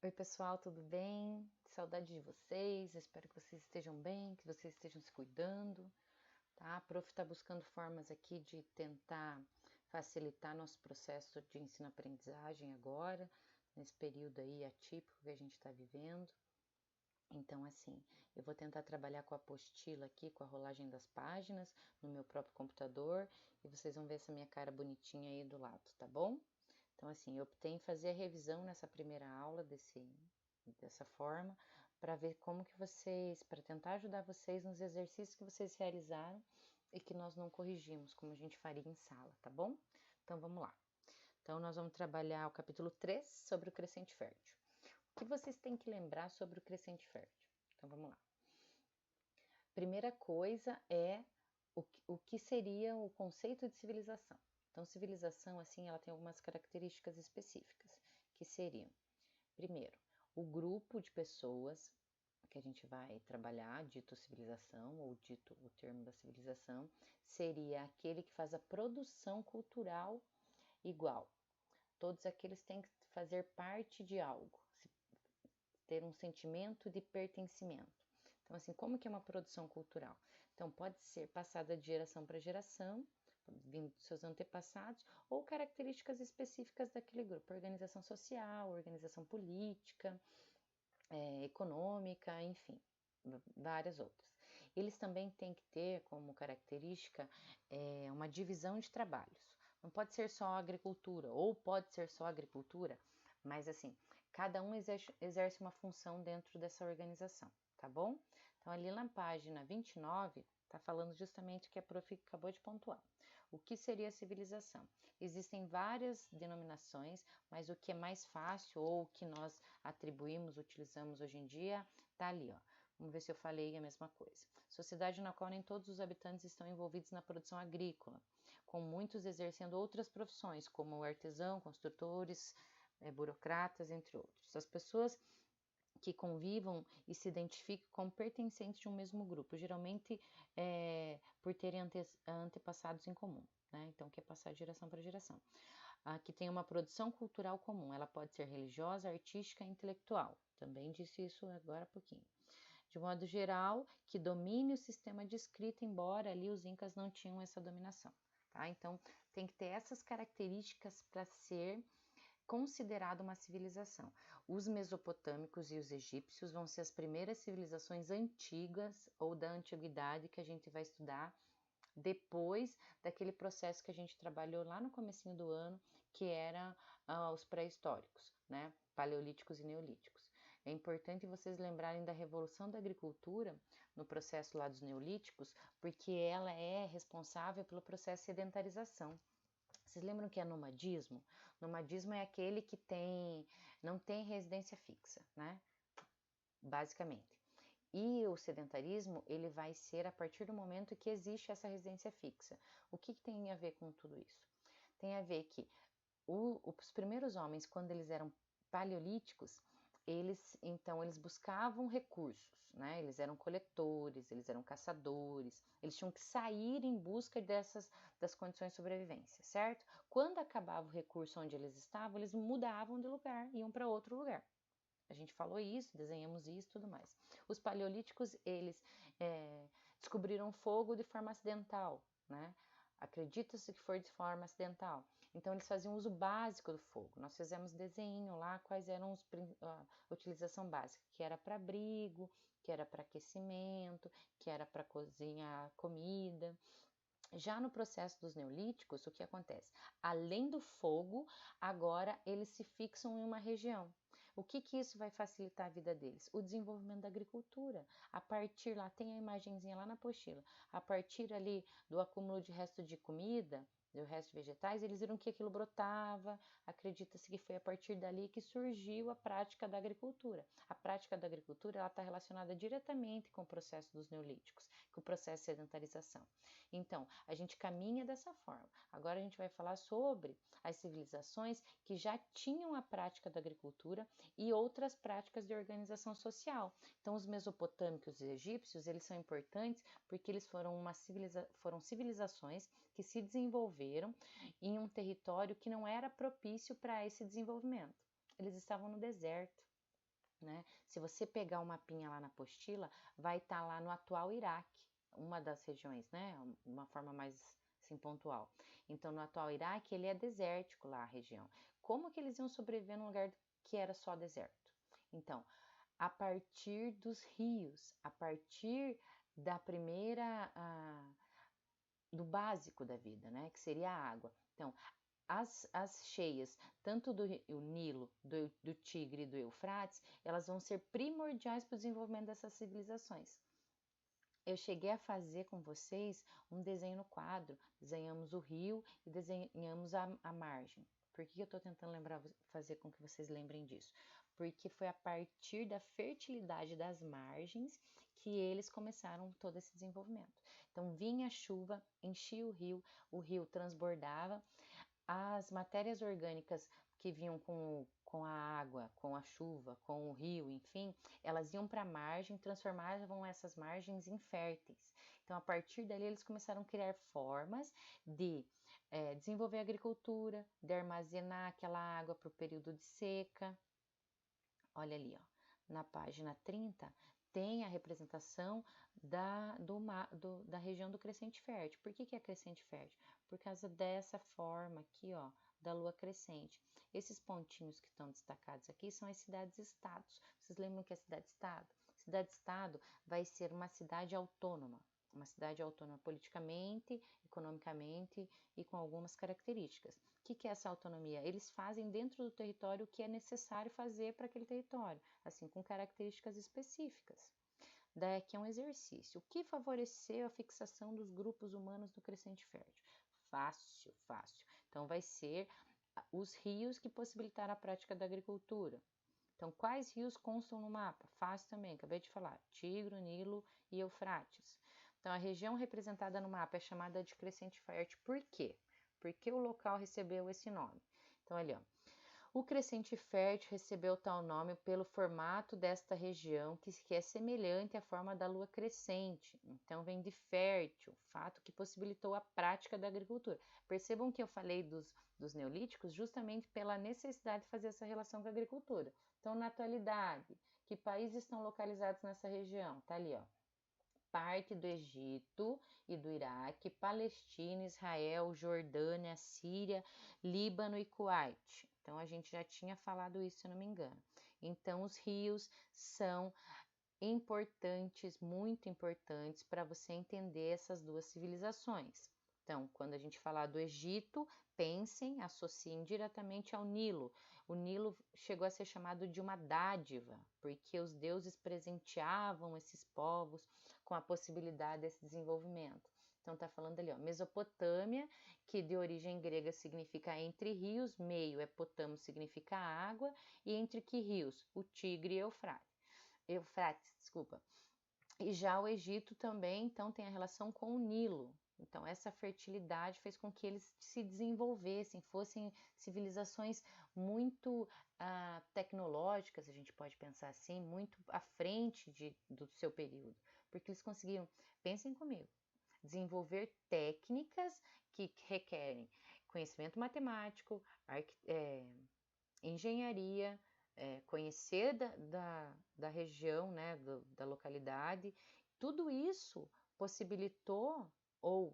Oi, pessoal, tudo bem? Saudade de vocês, espero que vocês estejam bem, que vocês estejam se cuidando, tá? A Prof está buscando formas aqui de tentar facilitar nosso processo de ensino-aprendizagem agora, nesse período aí atípico que a gente está vivendo. Então, assim, eu vou tentar trabalhar com a apostila aqui, com a rolagem das páginas, no meu próprio computador, e vocês vão ver essa minha cara bonitinha aí do lado, tá bom? Então, assim, eu optei em fazer a revisão nessa primeira aula dessa forma, para ver como que vocês, para tentar ajudar vocês nos exercícios que vocês realizaram e que nós não corrigimos, como a gente faria em sala, tá bom? Então, vamos lá. Então, nós vamos trabalhar o capítulo 3 sobre o crescente fértil. O que vocês têm que lembrar sobre o crescente fértil? Então, vamos lá. Primeira coisa é o que seria o conceito de civilização. Então, civilização, assim, ela tem algumas características específicas, que seriam, primeiro, o grupo de pessoas que a gente vai trabalhar, dito civilização, ou dito o termo da civilização, seria aquele que faz a produção cultural igual. Todos aqueles têm que fazer parte de algo, ter um sentimento de pertencimento. Então, assim, como que é uma produção cultural? Então, pode ser passada de geração para geração, vindo dos seus antepassados, ou características específicas daquele grupo, organização social, organização política, econômica, enfim, várias outras. Eles também têm que ter como característica uma divisão de trabalhos. Não pode ser só agricultura, ou pode ser só agricultura, mas assim, cada um exerce uma função dentro dessa organização, tá bom? Então, ali na página 29, está falando justamente o que a Prof acabou de pontuar. O que seria a civilização? Existem várias denominações, mas o que é mais fácil ou o que nós atribuímos, utilizamos hoje em dia, tá ali, ó. Vamos ver se eu falei a mesma coisa. Sociedade na qual nem todos os habitantes estão envolvidos na produção agrícola, com muitos exercendo outras profissões, como artesão, construtores, burocratas, entre outros. As pessoas que convivam e se identifiquem como pertencentes de um mesmo grupo, geralmente por terem antepassados em comum. Né? Então, que é passar de geração para geração. Que tem uma produção cultural comum, ela pode ser religiosa, artística, intelectual. Também disse isso agora há pouquinho. De modo geral, que domine o sistema de escrita, embora ali os incas não tinham essa dominação. Tá? Então, tem que ter essas características para ser considerado uma civilização. Os mesopotâmicos e os egípcios vão ser as primeiras civilizações antigas ou da antiguidade que a gente vai estudar depois daquele processo que a gente trabalhou lá no comecinho do ano, que era os pré-históricos, né? Paleolíticos e neolíticos. É importante vocês lembrarem da revolução da agricultura no processo lá dos neolíticos, porque ela é responsável pelo processo de sedentarização. Vocês lembram que é nomadismo? Nomadismo é aquele que não tem residência fixa, né? Basicamente. E o sedentarismo, ele vai ser a partir do momento que existe essa residência fixa. O que tem a ver com tudo isso? Tem a ver que os primeiros homens, quando eles eram paleolíticos, eles buscavam recursos, né? Eles eram coletores, eles eram caçadores, eles tinham que sair em busca das condições de sobrevivência, certo? Quando acabava o recurso onde eles estavam, eles mudavam de lugar, iam para outro lugar. A gente falou isso, desenhamos isso e tudo mais. Os paleolíticos, eles descobriram fogo de forma acidental, né? Acredita-se que foi de forma acidental. Então, eles faziam uso básico do fogo. Nós fizemos desenho lá, quais eram a utilização básica, que era para abrigo, que era para aquecimento, que era para cozinhar comida. Já no processo dos neolíticos, o que acontece? Além do fogo, agora eles se fixam em uma região. O que isso vai facilitar a vida deles? O desenvolvimento da agricultura. A partir lá, tem a imagenzinha lá na apostila, a partir ali do acúmulo de resto de comida, do resto de vegetais, eles viram que aquilo brotava, acredita-se que foi a partir dali que surgiu a prática da agricultura. A prática da agricultura está relacionada diretamente com o processo dos neolíticos, com o processo de sedentarização. Então, a gente caminha dessa forma. Agora a gente vai falar sobre as civilizações que já tinham a prática da agricultura e outras práticas de organização social. Então, os mesopotâmicos e os egípcios, eles são importantes porque eles foram civilizações que se desenvolveram em um território que não era propício para esse desenvolvimento. Eles estavam no deserto. né? Se você pegar o mapinha lá na apostila, vai estar lá no atual Iraque, uma das regiões, né? Uma forma mais assim, pontual. Então, no atual Iraque, ele é desértico lá a região. Como que eles iam sobreviver num lugar que era só deserto? Então, a partir dos rios, a partir da primeira, do básico da vida, né? Que seria a água. Então, as cheias, tanto do Nilo, do Tigre e do Eufrates, elas vão ser primordiais para o desenvolvimento dessas civilizações. Eu cheguei a fazer com vocês um desenho no quadro, desenhamos o rio e desenhamos a margem. Por que eu estou tentando fazer com que vocês lembrem disso? Porque foi a partir da fertilidade das margens que eles começaram todo esse desenvolvimento. Então vinha a chuva, enchia o rio transbordava, as matérias orgânicas que vinham com a água, com a chuva, com o rio, enfim, elas iam para a margem, transformavam essas margens em férteis. Então, a partir dali, eles começaram a criar formas de desenvolver a agricultura, de armazenar aquela água para o período de seca. Olha ali, ó, na página 30, tem a representação da região do crescente fértil. Por que é crescente fértil? Por causa dessa forma aqui, ó, da lua crescente. Esses pontinhos que estão destacados aqui são as cidades-estados. Vocês lembram que é cidade-estado? Cidade-estado vai ser uma cidade autônoma politicamente, economicamente e com algumas características. O que é essa autonomia? Eles fazem dentro do território o que é necessário fazer para aquele território, assim, com características específicas. Daí aqui é um exercício. O que favoreceu a fixação dos grupos humanos no crescente fértil? Fácil, fácil. Então, vai ser os rios que possibilitaram a prática da agricultura. Então, quais rios constam no mapa? Fácil também, acabei de falar. Tigre, Nilo e Eufrates. Então, a região representada no mapa é chamada de crescente fértil. Por quê? Porque o local recebeu esse nome. Então, ali, ó. O crescente fértil recebeu tal nome pelo formato desta região, que é semelhante à forma da lua crescente. Então, vem de fértil, fato que possibilitou a prática da agricultura. Percebam que eu falei dos neolíticos justamente pela necessidade de fazer essa relação com a agricultura. Então, na atualidade, que países estão localizados nessa região? Tá ali, ó. Parte do Egito e do Iraque, Palestina, Israel, Jordânia, Síria, Líbano e Kuwait. Então, a gente já tinha falado isso, se não me engano. Então, os rios são importantes, muito importantes, para você entender essas duas civilizações. Então, quando a gente falar do Egito, pensem, associem diretamente ao Nilo. O Nilo chegou a ser chamado de uma dádiva, porque os deuses presenteavam esses povos com a possibilidade desse desenvolvimento. Então, está falando ali, ó, Mesopotâmia, que de origem grega significa entre rios, meio é potamo, significa água, e entre que rios? O Tigre e Eufrates, desculpa. E já o Egito também, então, tem a relação com o Nilo. Então, essa fertilidade fez com que eles se desenvolvessem, fossem civilizações muito tecnológicas, a gente pode pensar assim, muito à frente do seu período, porque eles conseguiam, pensem comigo, desenvolver técnicas que requerem conhecimento matemático, engenharia, conhecer da região, né, da localidade, tudo isso possibilitou ou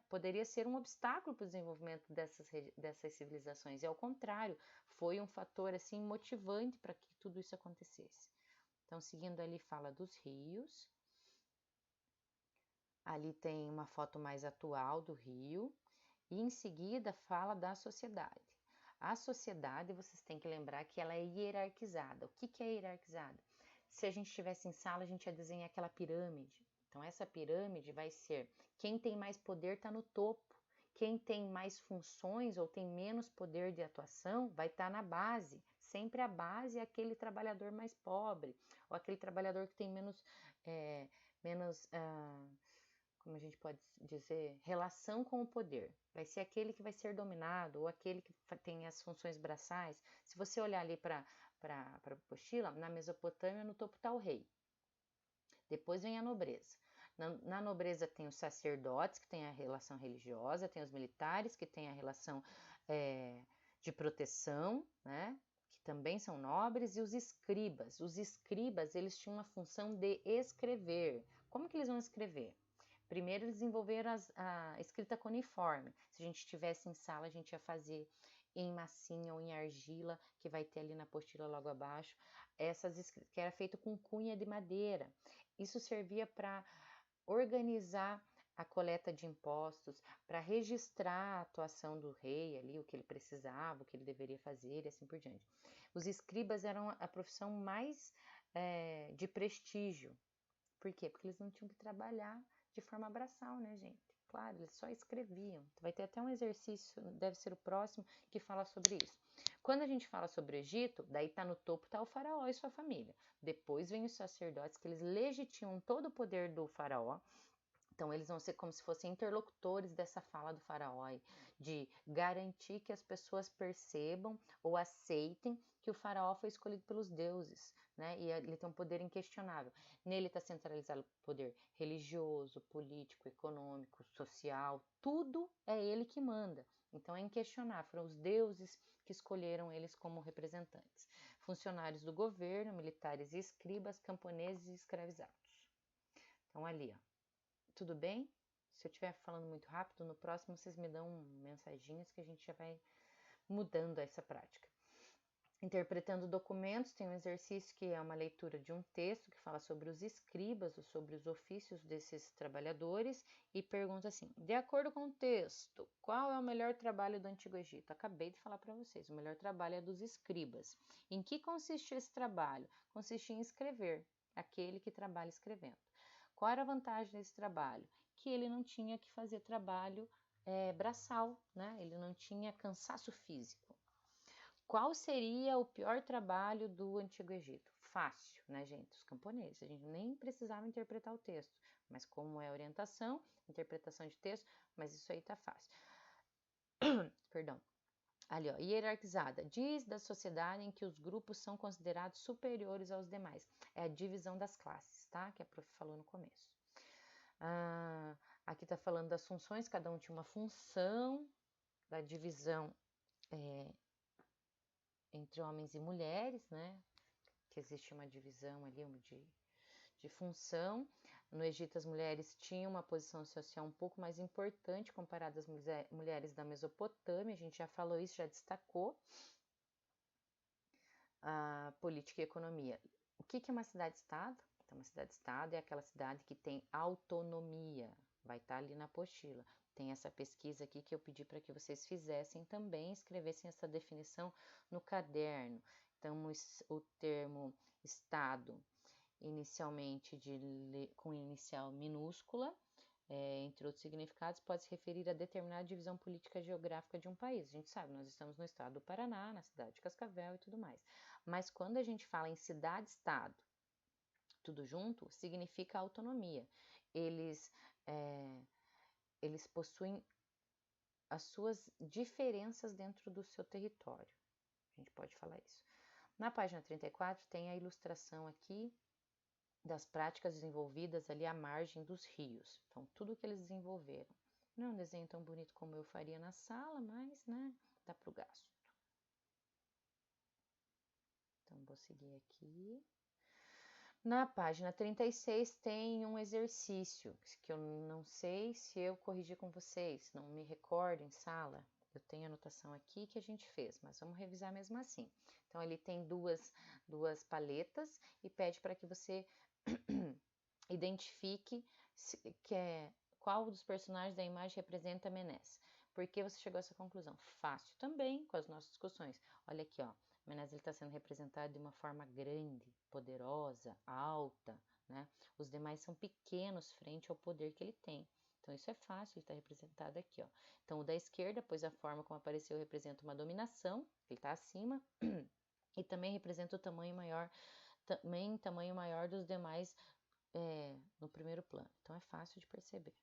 poderia ser um obstáculo para o desenvolvimento dessas civilizações, e ao contrário, foi um fator assim motivante para que tudo isso acontecesse. Então, seguindo ali, fala dos rios. Ali tem uma foto mais atual do rio, e em seguida fala da sociedade. A sociedade, vocês têm que lembrar que ela é hierarquizada. O que é hierarquizada? Se a gente estivesse em sala, a gente ia desenhar aquela pirâmide. Então, essa pirâmide vai ser quem tem mais poder está no topo. Quem tem mais funções ou tem menos poder de atuação vai estar na base. Sempre a base é aquele trabalhador mais pobre, ou aquele trabalhador que tem menos como a gente pode dizer, relação com o poder. Vai ser aquele que vai ser dominado ou aquele que tem as funções braçais. Se você olhar ali para a apostila, na Mesopotâmia, no topo está o rei. Depois vem a nobreza. Na nobreza tem os sacerdotes, que tem a relação religiosa, tem os militares, que tem a relação de proteção, né? que também são nobres, e os escribas. Os escribas, eles tinham uma função de escrever. Como que eles vão escrever? Primeiro, eles desenvolveram a escrita cuneiforme. Se a gente estivesse em sala, a gente ia fazer em massinha ou em argila, que vai ter ali na apostila logo abaixo, essas escritas, que era feito com cunha de madeira. Isso servia para organizar a coleta de impostos, para registrar a atuação do rei ali, o que ele precisava, o que ele deveria fazer e assim por diante. Os escribas eram a profissão mais de prestígio. Por quê? Porque eles não tinham que trabalhar de forma braçal, né, gente? Claro, eles só escreviam. Vai ter até um exercício, deve ser o próximo, que fala sobre isso. Quando a gente fala sobre o Egito, daí tá no topo tá o faraó e sua família. Depois vem os sacerdotes, que eles legitimam todo o poder do faraó. Então, eles vão ser como se fossem interlocutores dessa fala do faraó, de garantir que as pessoas percebam ou aceitem que o faraó foi escolhido pelos deuses, né? E ele tem um poder inquestionável. Nele está centralizado o poder religioso, político, econômico, social, tudo é ele que manda. Então, é inquestionável, foram os deuses que escolheram eles como representantes. Funcionários do governo, militares e escribas, camponeses e escravizados. Então, ali, ó. Tudo bem? Se eu estiver falando muito rápido, no próximo vocês me dão mensaginhas que a gente já vai mudando essa prática. Interpretando documentos, tem um exercício que é uma leitura de um texto que fala sobre os escribas ou sobre os ofícios desses trabalhadores e pergunta assim: de acordo com o texto, qual é o melhor trabalho do Antigo Egito? Acabei de falar para vocês, o melhor trabalho é dos escribas. Em que consiste esse trabalho? Consiste em escrever, aquele que trabalha escrevendo. Qual era a vantagem desse trabalho? Que ele não tinha que fazer trabalho braçal, né? Ele não tinha cansaço físico. Qual seria o pior trabalho do Antigo Egito? Fácil, né, gente? Os camponeses. A gente nem precisava interpretar o texto, mas como é orientação, interpretação de texto, mas isso aí tá fácil. Perdão. Ali, ó, hierarquizada. Diz da sociedade em que os grupos são considerados superiores aos demais. É a divisão das classes, tá? Que a prof falou no começo. Aqui tá falando das funções, cada um tinha uma função, da divisão entre homens e mulheres, né? Que existe uma divisão ali de função. No Egito, as mulheres tinham uma posição social um pouco mais importante comparada às mulheres da Mesopotâmia. A gente já falou isso, já destacou. A política e economia. O que é uma cidade-estado? Então, uma cidade-estado é aquela cidade que tem autonomia. Vai estar ali na apostila. Tem essa pesquisa aqui que eu pedi para que vocês fizessem também, escrevessem essa definição no caderno. Então, o termo estado, inicialmente com inicial minúscula, entre outros significados, pode se referir a determinada divisão política geográfica de um país. A gente sabe, nós estamos no estado do Paraná, na cidade de Cascavel e tudo mais. Mas quando a gente fala em cidade-estado, tudo junto, significa autonomia. Eles possuem as suas diferenças dentro do seu território. A gente pode falar isso. Na página 34 tem a ilustração aqui das práticas desenvolvidas ali à margem dos rios. Então, tudo que eles desenvolveram. Não é um desenho tão bonito como eu faria na sala, mas, né, dá para o gasto. Então, vou seguir aqui. Na página 36 tem um exercício que eu não sei se eu corrigi com vocês, não me recordo em sala. Eu tenho anotação aqui que a gente fez, mas vamos revisar mesmo assim. Então, ele tem duas paletas e pede para que você identifique qual dos personagens da imagem representa Menés. Por que você chegou a essa conclusão? Fácil também com as nossas discussões. Olha aqui, ó. Menés está sendo representado de uma forma grande, poderosa, alta, né? Os demais são pequenos frente ao poder que ele tem. Então, isso é fácil, ele está representado aqui, ó. Então, o da esquerda, pois a forma como apareceu representa uma dominação, ele está acima, e também representa o tamanho maior dos demais no primeiro plano. Então, é fácil de perceber.